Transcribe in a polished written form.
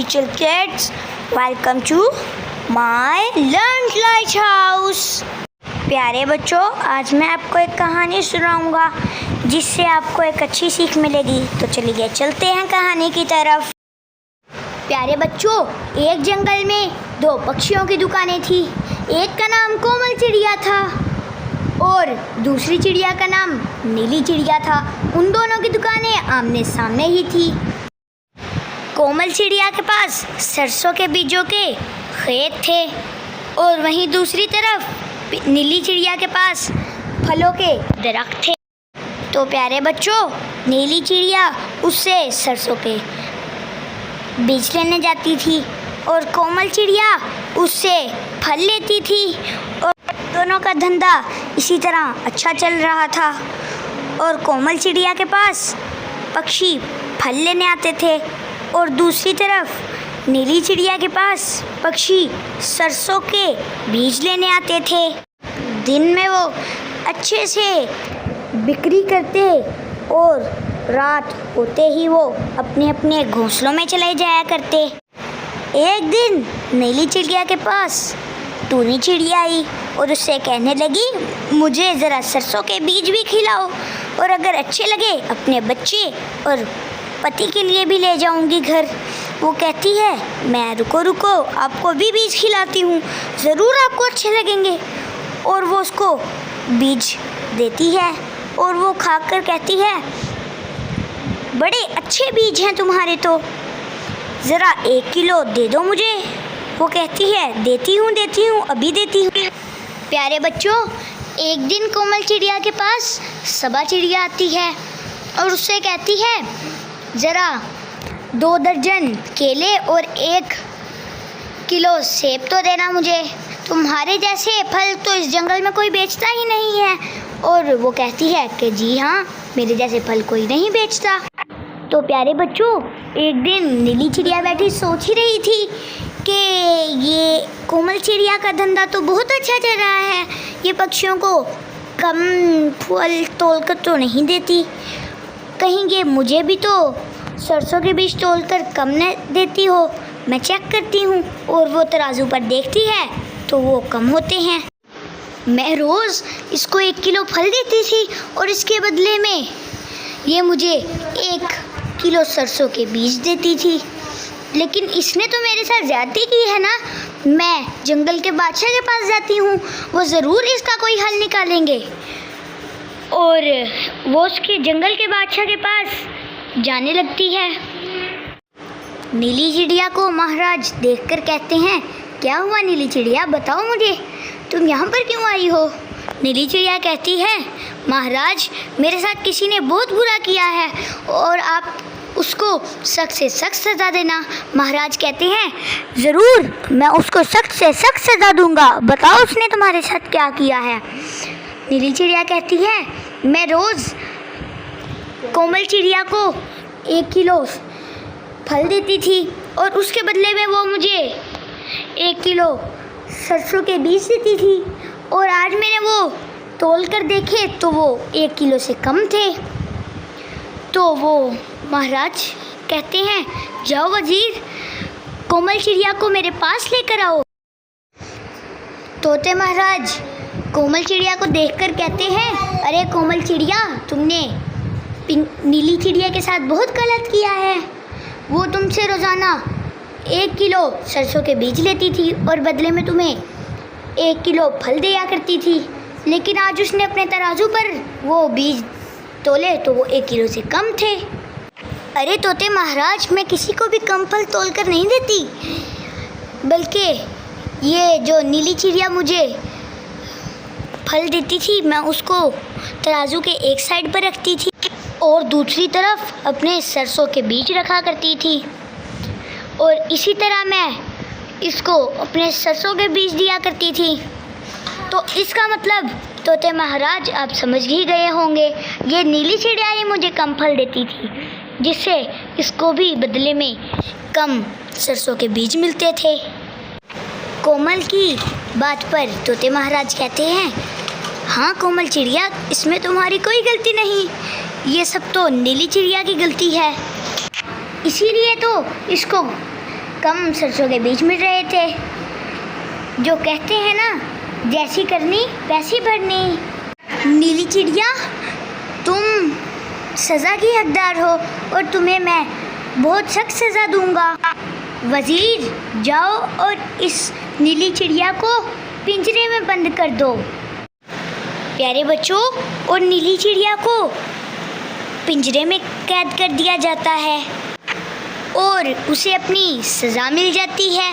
Little kids, welcome to my Learned Lighthouse। प्यारे बच्चों, आज मैं आपको एक कहानी सुनाऊंगा जिससे आपको एक अच्छी सीख मिलेगी। तो चलिए चलते हैं कहानी की तरफ। प्यारे बच्चों, एक जंगल में दो पक्षियों की दुकानें थी। एक का नाम कोमल चिड़िया था और दूसरी चिड़िया का नाम नीली चिड़िया था। उन दोनों की दुकानें आमने सामने ही थी। कोमल चिड़िया के पास सरसों के बीजों के खेत थे और वहीं दूसरी तरफ नीली चिड़िया के पास फलों के दरख्त थे। तो प्यारे बच्चों, नीली चिड़िया उससे सरसों के बीज लेने जाती थी और कोमल चिड़िया उससे फल लेती थी और दोनों का धंधा इसी तरह अच्छा चल रहा था। और कोमल चिड़िया के पास पक्षी फल लेने आते थे और दूसरी तरफ नीली चिड़िया के पास पक्षी सरसों के बीज लेने आते थे। दिन में वो अच्छे से बिक्री करते और रात होते ही वो अपने अपने घोंसलों में चले जाया करते। एक दिन नीली चिड़िया के पास टूनी चिड़िया आई और उससे कहने लगी, मुझे ज़रा सरसों के बीज भी खिलाओ और अगर अच्छे लगे अपने बच्चे और पति के लिए भी ले जाऊंगी घर। वो कहती है, मैं रुको रुको आपको भी बीज खिलाती हूँ, ज़रूर आपको अच्छे लगेंगे। और वो उसको बीज देती है और वो खाकर कहती है, बड़े अच्छे बीज हैं तुम्हारे, तो ज़रा 1 किलो दे दो मुझे। वो कहती है, देती हूँ अभी देती हूँ। प्यारे बच्चों, एक दिन कोमल चिड़िया के पास सबा चिड़िया आती है और उससे कहती है, ज़रा 2 दर्जन केले और 1 किलो सेब तो देना मुझे। तुम्हारे जैसे फल तो इस जंगल में कोई बेचता ही नहीं है। और वो कहती है कि जी हाँ, मेरे जैसे फल कोई नहीं बेचता। तो प्यारे बच्चों, एक दिन नीली चिड़िया बैठी सोच ही रही थी कि ये कोमल चिड़िया का धंधा तो बहुत अच्छा चल रहा है, ये पक्षियों को कम फल तोल कर तो नहीं देती, कहीं ये मुझे भी तो सरसों के बीज तोल कर कम न देती हो। मैं चेक करती हूँ और वो तराजू पर देखती है तो वो कम होते हैं। मैं रोज़ इसको 1 किलो फल देती थी और इसके बदले में ये मुझे 1 किलो सरसों के बीज देती थी, लेकिन इसने तो मेरे साथ ज़्यादती की है ना। मैं जंगल के बादशाह के पास जाती हूँ, वो ज़रूर इसका कोई हल निकालेंगे। और वो उसके जंगल के बादशाह के पास जाने लगती है। नीली चिड़िया को महाराज देखकर कहते हैं, क्या हुआ नीली चिड़िया, बताओ मुझे, तुम यहाँ पर क्यों आई हो? नीली चिड़िया कहती है, महाराज मेरे साथ किसी ने बहुत बुरा किया है और आप उसको सख्त से सख्त सज़ा देना। महाराज कहते हैं, ज़रूर मैं उसको सख्त से सख्त सज़ा दूंगा, बताओ उसने तुम्हारे साथ क्या किया है। नीली चिड़िया कहती है, मैं रोज़ कोमल चिड़िया को 1 किलो फल देती थी और उसके बदले में वो मुझे 1 किलो सरसों के बीज देती थी और आज मैंने वो तोल कर देखे तो वो 1 किलो से कम थे। तो वो महाराज कहते हैं, जाओ वजीर, कोमल चिड़िया को मेरे पास लेकर आओ। तोते महाराज कोमल चिड़िया को देखकर कहते हैं, अरे कोमल चिड़िया, तुमने नीली चिड़िया के साथ बहुत गलत किया है। वो तुमसे रोज़ाना 1 किलो सरसों के बीज लेती थी और बदले में तुम्हें 1 किलो फल दिया करती थी, लेकिन आज उसने अपने तराजू पर वो बीज तोले तो वो 1 किलो से कम थे। अरे तोते महाराज, मैं किसी को भी कम फल तोल कर नहीं देती, बल्कि ये जो नीली चिड़िया मुझे फल देती थी मैं उसको तराजू के एक साइड पर रखती थी और दूसरी तरफ अपने सरसों के बीज रखा करती थी और इसी तरह मैं इसको अपने सरसों के बीज दिया करती थी। तो इसका मतलब तोते महाराज आप समझ ही गए होंगे, ये नीली चिड़िया ही मुझे कम फल देती थी, जिससे इसको भी बदले में कम सरसों के बीज मिलते थे। कोमल की बात पर तोते महाराज कहते हैं, हाँ कोमल चिड़िया, इसमें तुम्हारी कोई गलती नहीं, ये सब तो नीली चिड़िया की गलती है, इसीलिए तो इसको कम सरसों के बीज मिल रहे थे। जो कहते हैं ना, जैसी करनी वैसी भरनी। नीली चिड़िया, तुम सज़ा की हकदार हो और तुम्हें मैं बहुत सख्त सज़ा दूंगा। वज़ीर, जाओ और इस नीली चिड़िया को पिंजरे में बंद कर दो। प्यारे बच्चों, और नीली चिड़िया को पिंजरे में कैद कर दिया जाता है और उसे अपनी सज़ा मिल जाती है।